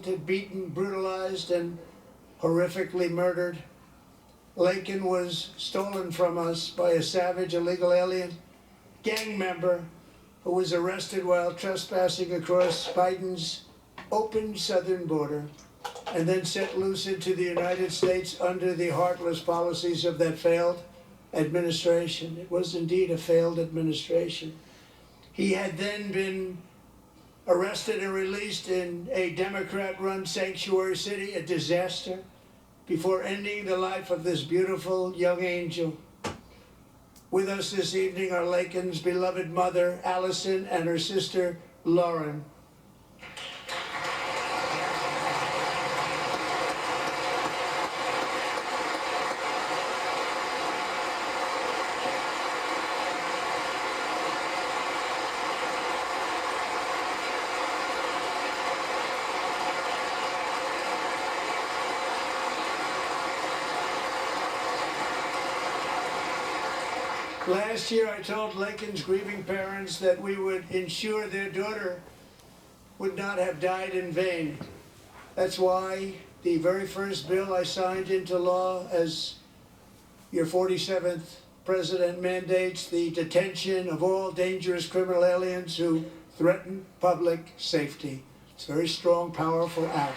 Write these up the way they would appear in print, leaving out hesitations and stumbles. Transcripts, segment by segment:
assaulted, beaten, brutalized, and horrifically murdered. Laken was stolen from us by a savage illegal alien gang member who was arrested while trespassing across Biden's open southern border and then set loose into the United States under the heartless policies of that failed administration. It was indeed a failed administration. He had then been arrested and released in a Democrat-run sanctuary city, a disaster, before ending the life of this beautiful young angel. With us this evening are Laken's beloved mother, Allison, and her sister, Lauren. Last year, I told Laken's grieving parents that we would ensure their daughter would not have died in vain. That's why the very first bill I signed into law as your 47th president mandates the detention of all dangerous criminal aliens who threaten public safety. It's a very strong, powerful act.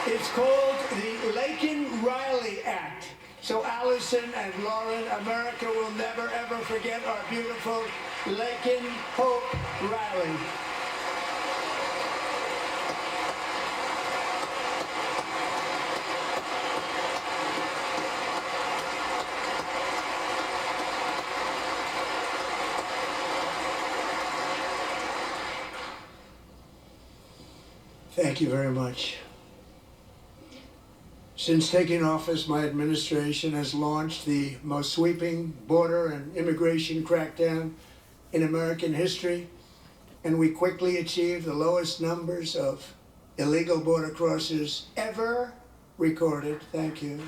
It's called the Laken-Riley Act. So Allison and Lauren, America will never ever forget our beautiful Laken Hope Riley. Thank you very much. Since taking office, my administration has launched the most sweeping border and immigration crackdown in American history, and we quickly achieved the lowest numbers of illegal border crossers ever recorded. Thank you.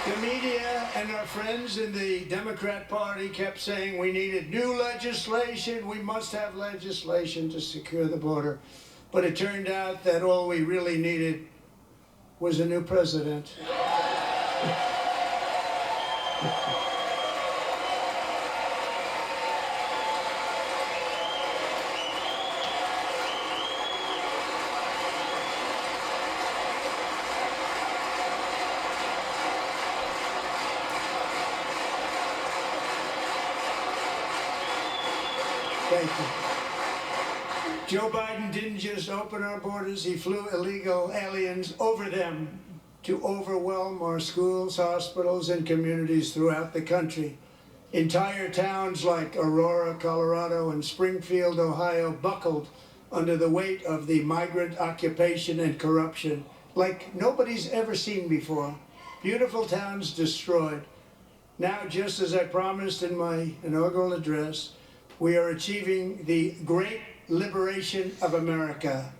The media and our friends in the Democrat Party kept saying we needed new legislation, we must have legislation to secure the border. But it turned out that all we really needed was a new president. Thank you. Joe Biden didn't just open our borders, he flew illegal aliens over them to overwhelm our schools, hospitals, and communities throughout the country. Entire towns like Aurora, Colorado, and Springfield, Ohio, buckled under the weight of the migrant occupation and corruption like nobody's ever seen before. Beautiful towns destroyed. Now, just as I promised in my inaugural address, we are achieving the great liberation of America.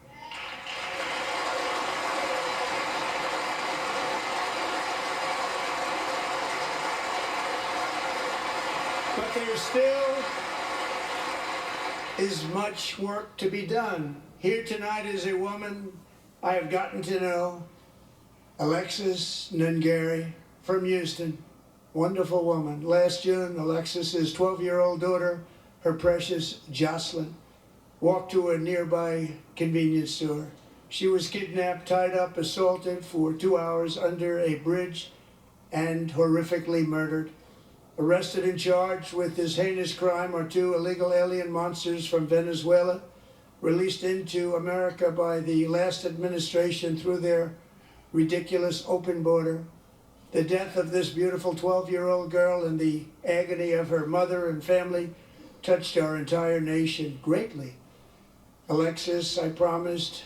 But there still is much work to be done. Here tonight is a woman I have gotten to know, Alexis Nungari from Houston. Wonderful woman. Last June, Alexis's 12-year-old daughter, her precious Jocelyn, walked to a nearby convenience store. She was kidnapped, tied up, assaulted for 2 hours under a bridge, and horrifically murdered. Arrested and charged with this heinous crime are 2 illegal alien monsters from Venezuela, released into America by the last administration through their ridiculous open border. The death of this beautiful 12-year-old girl and the agony of her mother and family touched our entire nation greatly. Alexis, I promised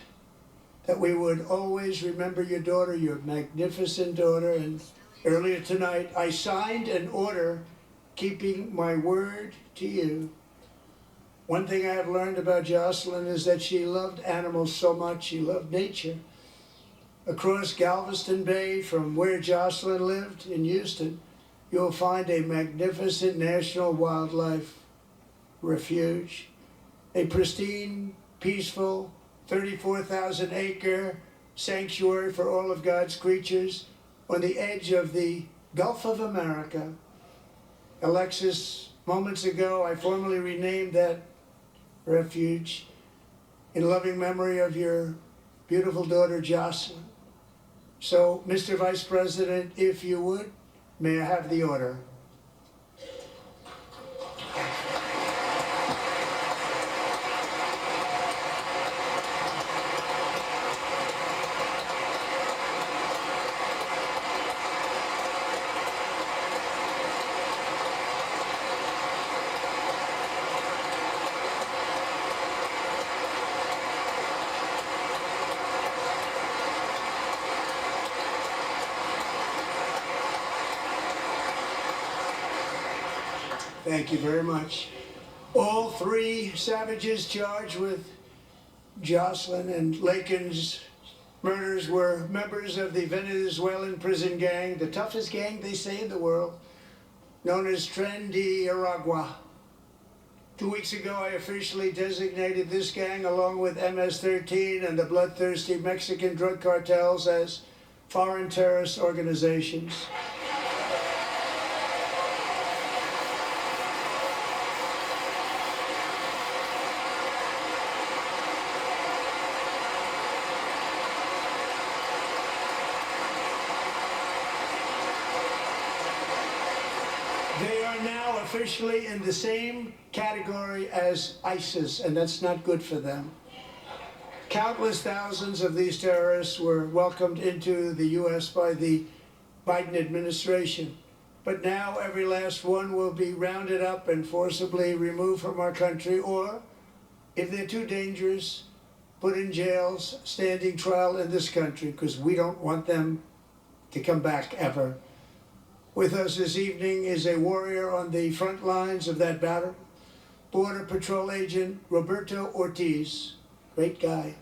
that we would always remember your daughter, your magnificent daughter. And earlier tonight, I signed an order keeping my word to you. One thing I have learned about Jocelyn is that she loved animals so much. She loved nature. Across Galveston Bay, from where Jocelyn lived in Houston, you'll find a magnificent national wildlife refuge, a pristine, peaceful, 34,000 acre sanctuary for all of God's creatures on the edge of the Gulf of America. Alexis, moments ago, I formally renamed that refuge in loving memory of your beautiful daughter, Jocelyn. So, Mr. Vice President, if you would, may I have the order? Thank you very much. All three savages charged with Jocelyn and Lakin's murders were members of the Venezuelan prison gang, the toughest gang, they say, in the world, known as Tren de Aragua. 2 weeks ago, I officially designated this gang, along with MS-13 and the bloodthirsty Mexican drug cartels, as foreign terrorist organizations. They are now officially in the same category as ISIS, and that's not good for them. Countless thousands of these terrorists were welcomed into the U.S. by the Biden administration. But now every last one will be rounded up and forcibly removed from our country, or, if they're too dangerous, put in jails, standing trial in this country, because we don't want them to come back ever. With us this evening is a warrior on the front lines of that battle, Border Patrol Agent Roberto Ortiz. Great guy.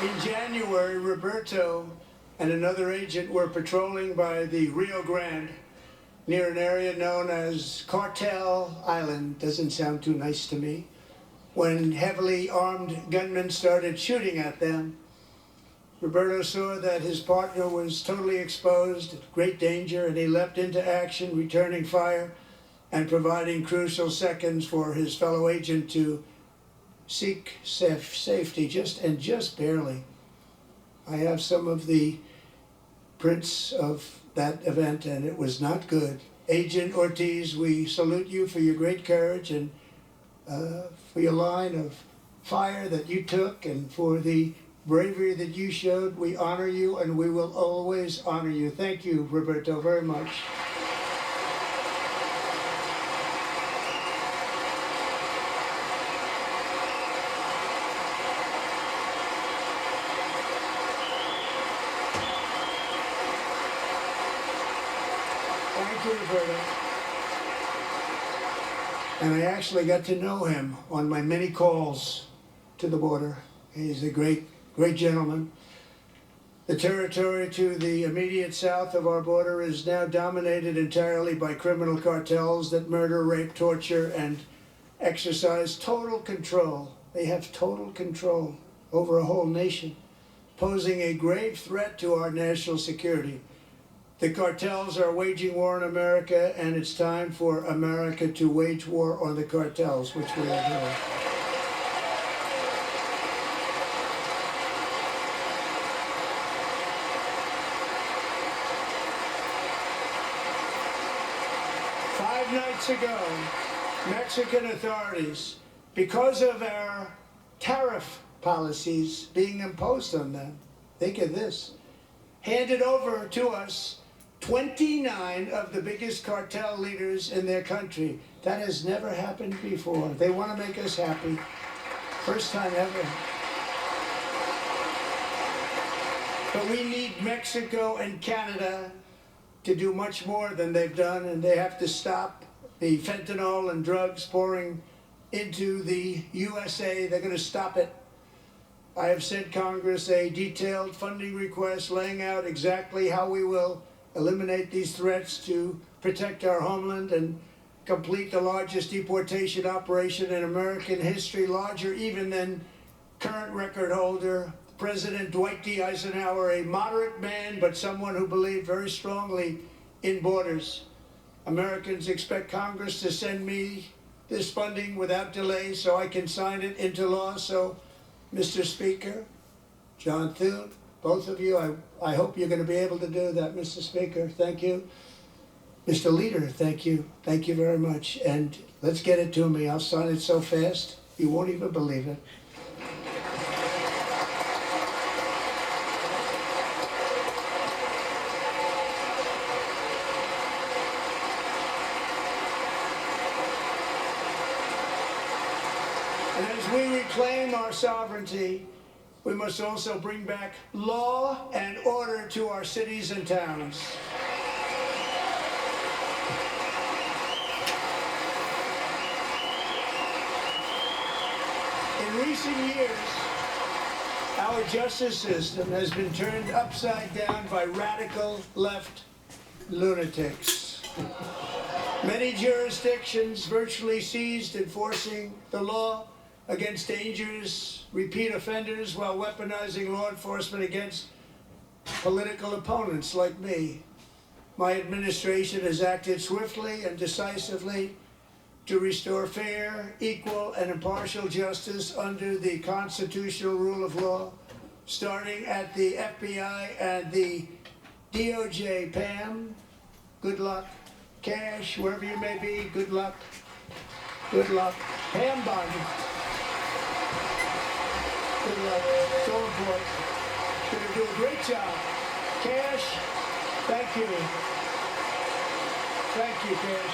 In January, Roberto and another agent were patrolling by the Rio Grande near an area known as Cartel Island. Doesn't sound too nice to me. When heavily armed gunmen started shooting at them, Roberto saw that his partner was totally exposed, great danger, and he leapt into action, returning fire and providing crucial seconds for his fellow agent to seek safety, just barely. I have some of the prints of that event, and it was not good. Agent Ortiz, we salute you for your great courage and for your line of fire that you took, and for the bravery that you showed. We honor you, and we will always honor you. Thank you, Roberto, very much. Thank you, Roberto. And I actually got to know him on my many calls to the border. He's a great gentleman. The territory to the immediate south of our border is now dominated entirely by criminal cartels that murder, rape, torture, and exercise total control. They have total control over a whole nation, posing a grave threat to our national security. The cartels are waging war on America, and it's time for America to wage war on the cartels, which we are doing. nights ago, Mexican authorities, because of our tariff policies being imposed on them, think of this, handed over to us 29 of the biggest cartel leaders in their country. That has never happened before. They want to make us happy. First time ever. But we need Mexico and Canada to do much more than they've done, and they have to stop the fentanyl and drugs pouring into the USA. They're going to stop it. I have sent Congress a detailed funding request laying out exactly how we will eliminate these threats to protect our homeland and complete the largest deportation operation in American history, larger even than current record holder President Dwight D. Eisenhower, a moderate man, but someone who believed very strongly in borders. Americans expect Congress to send me this funding without delay so I can sign it into law. So, Mr. Speaker, John Thune, both of you, I hope you're going to be able to do that, Mr. Speaker. Thank you. Mr. Leader, thank you. Thank you very much. And let's get it to me. I'll sign it so fast, you won't even believe it. And as we reclaim our sovereignty, we must also bring back law and order to our cities and towns. In recent years, our justice system has been turned upside down by radical left lunatics. Many jurisdictions virtually ceased enforcing the law against dangerous repeat offenders while weaponizing law enforcement against political opponents like me. My administration has acted swiftly and decisively to restore fair, equal, and impartial justice under the constitutional rule of law, starting at the FBI and the DOJ. Pam, good luck. Cash, wherever you may be, good luck. Good luck. Pam Bondi. Good luck. So important. Going to do a great job. Cash, thank you. Thank you, Cash.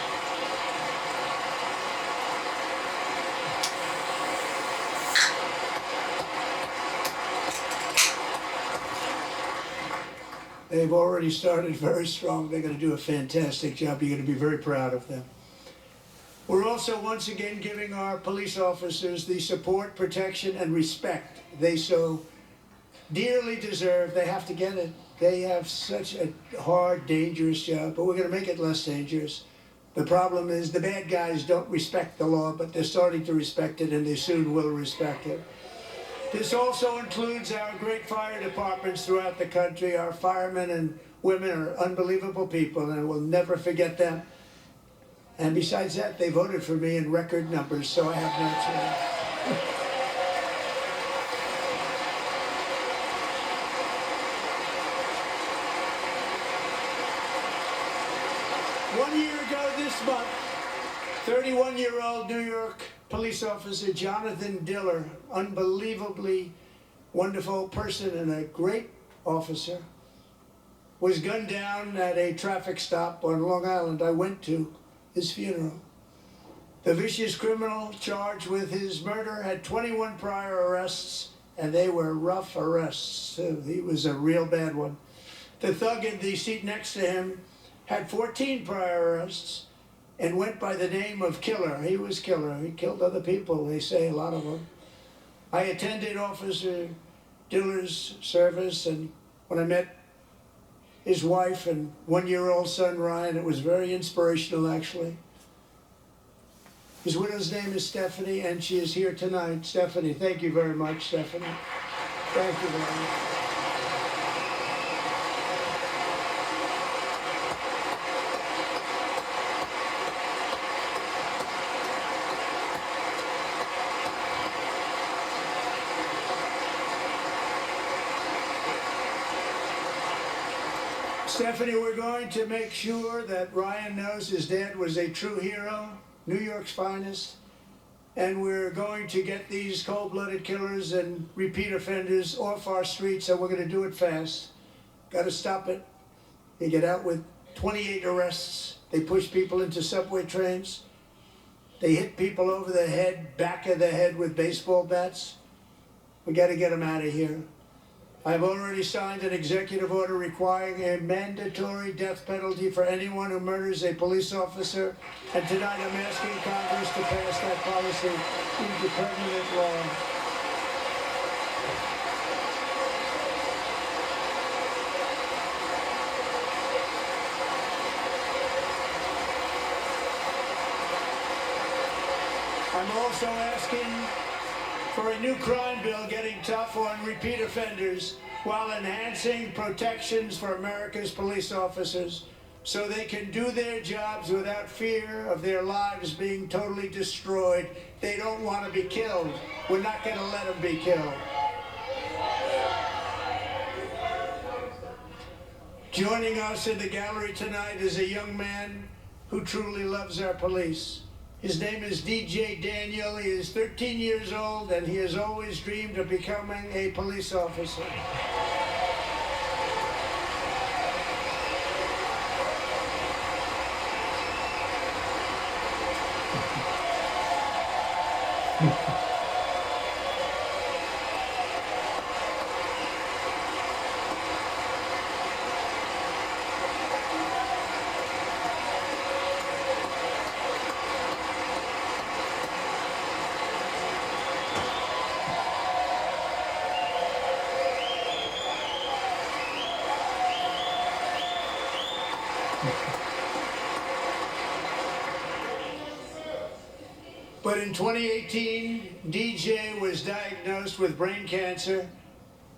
They've already started very strong. They're going to do a fantastic job. You're going to be very proud of them. We're also once again giving our police officers the support, protection, and respect they so dearly deserve. They have to get it. They have such a hard, dangerous job, but we're going to make it less dangerous. The problem is the bad guys don't respect the law, but they're starting to respect it, and they soon will respect it. This also includes our great fire departments throughout the country. Our firemen and women are unbelievable people, and we'll never forget them. And besides that, they voted for me in record numbers, so I have no choice. 1 year ago this month, 31-year-old New York police officer Jonathan Diller, unbelievably wonderful person and a great officer, was gunned down at a traffic stop on Long Island. I went to his funeral. The vicious criminal charged with his murder had 21 prior arrests, and they were rough arrests too. He was a real bad one. The thug in the seat next to him had 14 prior arrests and went by the name of Killer. He was Killer. He killed other people, they say, a lot of them. I attended Officer Diller's service, and when I met his wife and one-year-old son, Ryan, it was very inspirational, actually. His widow's name is Stephanie, and she is here tonight. Stephanie, thank you very much, Stephanie. Thank you very much. Stephanie, we're going to make sure that Ryan knows his dad was a true hero, New York's finest, and we're going to get these cold-blooded killers and repeat offenders off our streets, and we're going to do it fast. Got to stop it. They get out with 28 arrests. They push people into subway trains. They hit people over the head, back of the head with baseball bats. We got to get them out of here. I've already signed an executive order requiring a mandatory death penalty for anyone who murders a police officer. And tonight I'm asking Congress to pass that policy into permanent law. I'm also asking for a new crime bill getting tough on repeat offenders while enhancing protections for America's police officers so they can do their jobs without fear of their lives being totally destroyed. They don't want to be killed. We're not going to let them be killed. Joining us in the gallery tonight is a young man who truly loves our police. His name is DJ Daniel. He is 13 years old, and he has always dreamed of becoming a police officer. But in 2018, DJ was diagnosed with brain cancer.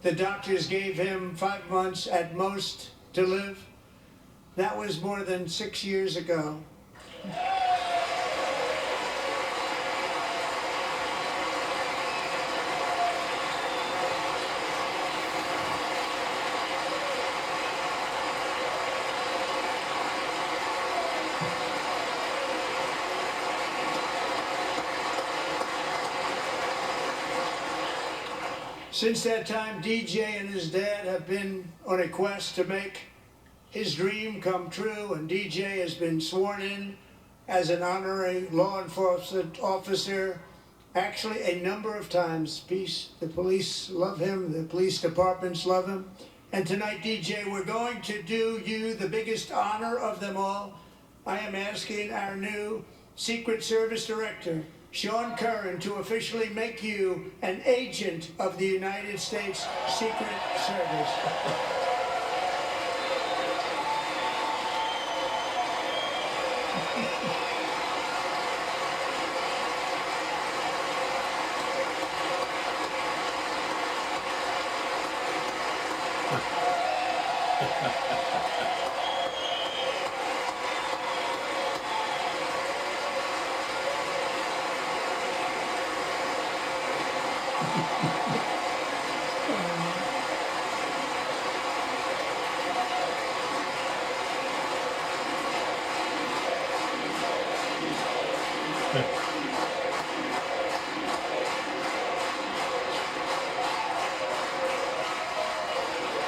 The doctors gave him 5 months at most to live. That was more than 6 years ago. Since that time, DJ and his dad have been on a quest to make his dream come true, and DJ has been sworn in as an honorary law enforcement officer, actually a number of times. The police love him, the police departments love him. And tonight, DJ, we're going to do you the biggest honor of them all. I am asking our new Secret Service Director, Sean Curran, to officially make you an agent of the United States Secret Service.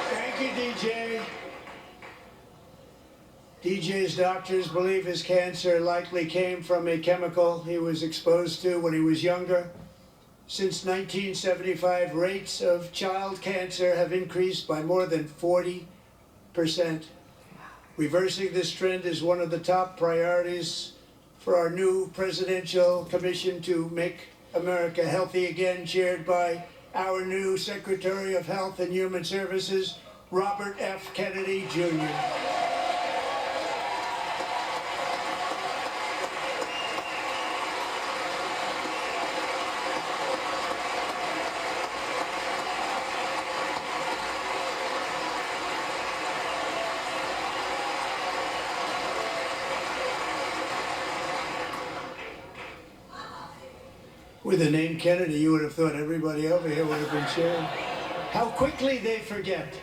Thank you, DJ. DJ's doctors believe his cancer likely came from a chemical he was exposed to when he was younger. Since 1975, rates of child cancer have increased by more than 40%. Reversing this trend is one of the top priorities for our new Presidential Commission to Make America Healthy Again, chaired by our new Secretary of Health and Human Services, Robert F. Kennedy, Jr. With the name Kennedy, you would have thought everybody over here would have been cheering. How quickly they forget.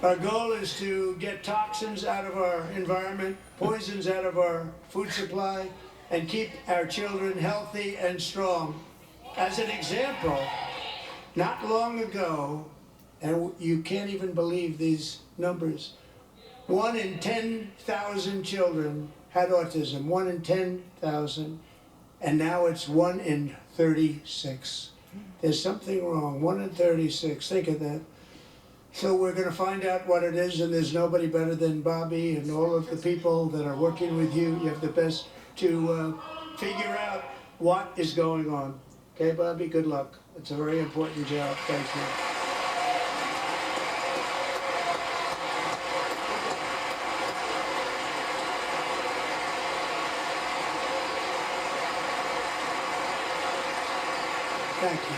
Our goal is to get toxins out of our environment, poisons out of our food supply, and keep our children healthy and strong. As an example, not long ago, and you can't even believe these numbers, 1 in 10,000 children had autism, 1 in 10,000, and now it's 1 in 36. There's something wrong, 1 in 36, think of that. So we're going to find out what it is, and there's nobody better than Bobby and all of the people that are working with you. You have the best to figure out what is going on. Okay, Bobby, good luck. It's a very important job. Thank you. Thank you.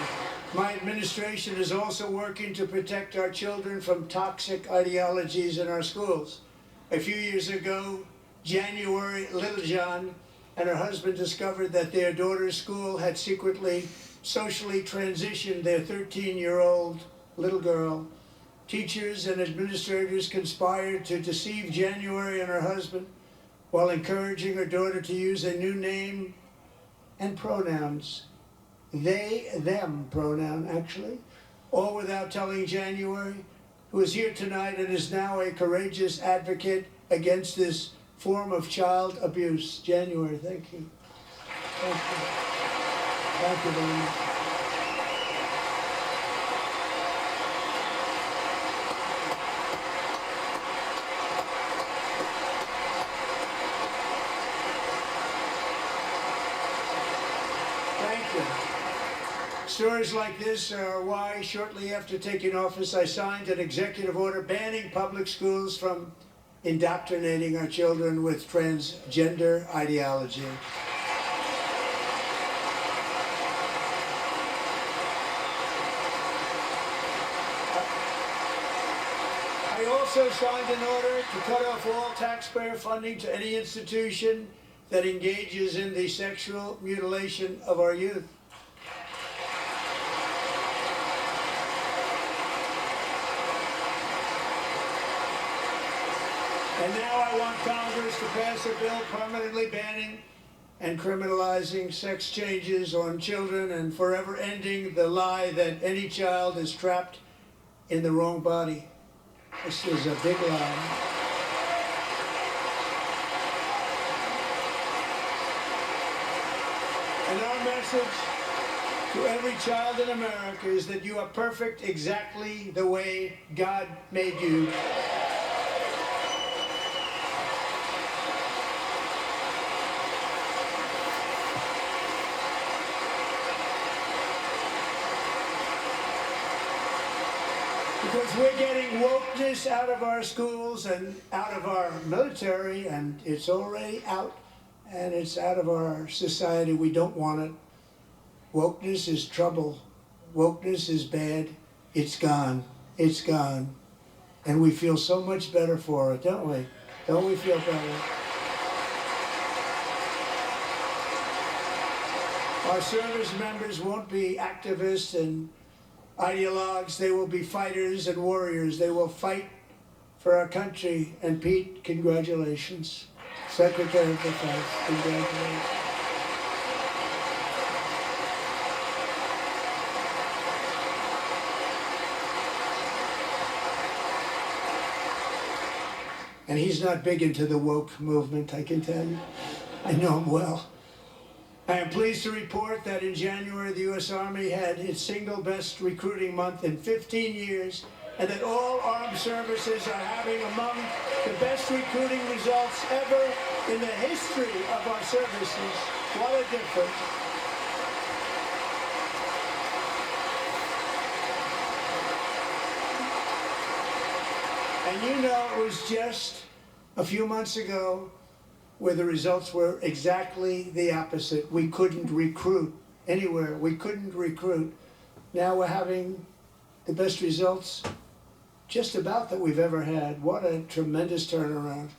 My administration is also working to protect our children from toxic ideologies in our schools. A few years ago, January Littlejohn and her husband discovered that their daughter's school had secretly socially transitioned their 13-year-old little girl. Teachers and administrators conspired to deceive January and her husband while encouraging her daughter to use a new name and pronouns. They, them pronoun, actually, all without telling January, who is here tonight and is now a courageous advocate against this form of child abuse. January, thank you. Thank you. Thank you very much. Thank you. Stories like this are why, shortly after taking office, I signed an executive order banning public schools from indoctrinating our children with transgender ideology. I also signed an order to cut off all taxpayer funding to any institution that engages in the sexual mutilation of our youth. And now I want Congress to pass a bill permanently banning and criminalizing sex changes on children and forever ending the lie that any child is trapped in the wrong body. This is a big lie. And our message to every child in America is that you are perfect exactly the way God made you. Because we're getting wokeness out of our schools and out of our military, and it's already out, and it's out of our society. We don't want it. Wokeness is trouble. Wokeness is bad. It's gone. It's gone. And we feel so much better for it, don't we? Don't we feel better? Our service members won't be activists and ideologues. They will be fighters and warriors. They will fight for our country. And Pete, congratulations. Secretary of Defense, congratulations. And he's not big into the woke movement, I can tell you. I know him well. I am pleased to report that in January, the U.S. Army had its single best recruiting month in 15 years, and that all armed services are having among the best recruiting results ever in the history of our services. What a difference. And you know, it was just a few months ago where the results were exactly the opposite. We couldn't recruit anywhere. We couldn't recruit. Now we're having the best results just about that we've ever had. What a tremendous turnaround.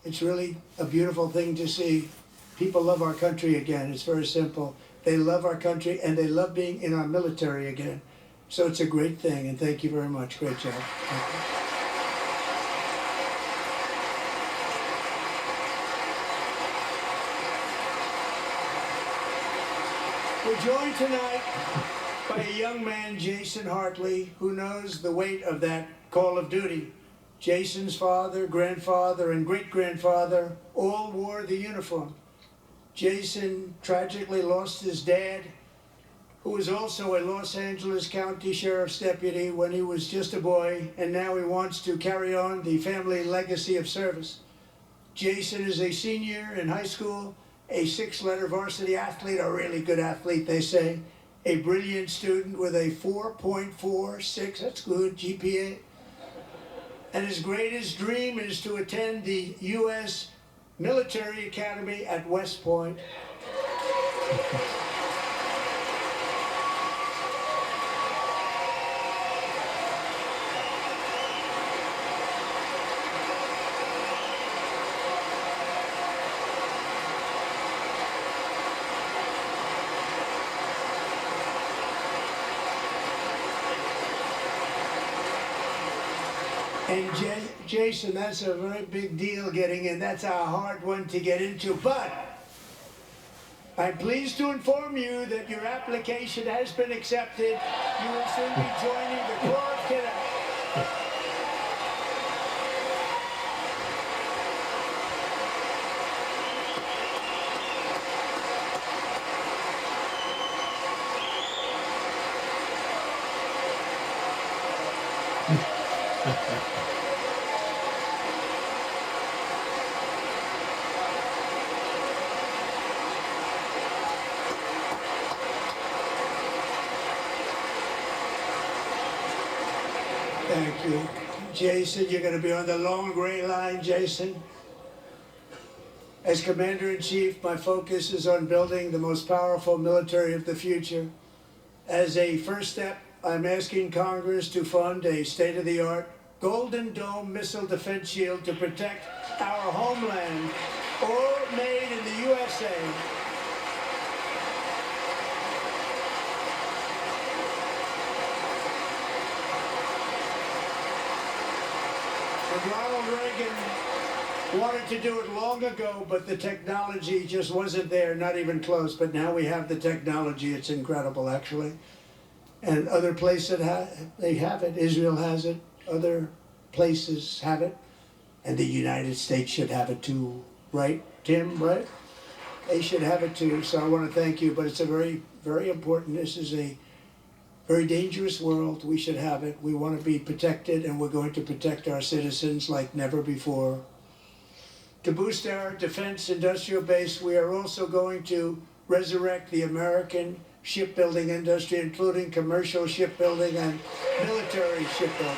It's really a beautiful thing to see. People love our country again. It's very simple. They love our country and they love being in our military again. So it's a great thing, and thank you very much. Great job. Thank you. We're joined tonight by a young man, Jason Hartley, who knows the weight of that call of duty. Jason's father, grandfather, and great-grandfather all wore the uniform. Jason tragically lost his dad, who was also a Los Angeles County Sheriff's deputy when he was just a boy, and now he wants to carry on the family legacy of service. Jason is a senior in high school, a 6-letter varsity athlete, a really good athlete, they say, a brilliant student with a 4.46, that's good, GPA. And his greatest dream is to attend the U.S. Military Academy at West Point. And Jason, that's a very big deal getting in. That's a hard one to get into. But I'm pleased to inform you that your application has been accepted. You will soon be joining the Corps of Cadets. Thank you. Jason, you're going to be on the long gray line, Jason. As Commander-in-Chief, my focus is on building the most powerful military of the future. As a first step, I'm asking Congress to fund a state-of-the-art Golden Dome missile defense shield to protect our homeland, all made in the USA. And Ronald Reagan wanted to do it long ago, but the technology just wasn't there, not even close. But now we have the technology. It's incredible, actually. And other places they have it. Israel has it. Other places have it. And the United States should have it too. Right, Tim? Right? They should have it too. So I want to thank you. But it's a very, very important. This is a very dangerous world. We should have it. We want to be protected, and we're going to protect our citizens like never before. To boost our defense industrial base, we are also going to resurrect the American shipbuilding industry, including commercial shipbuilding and military shipbuilding.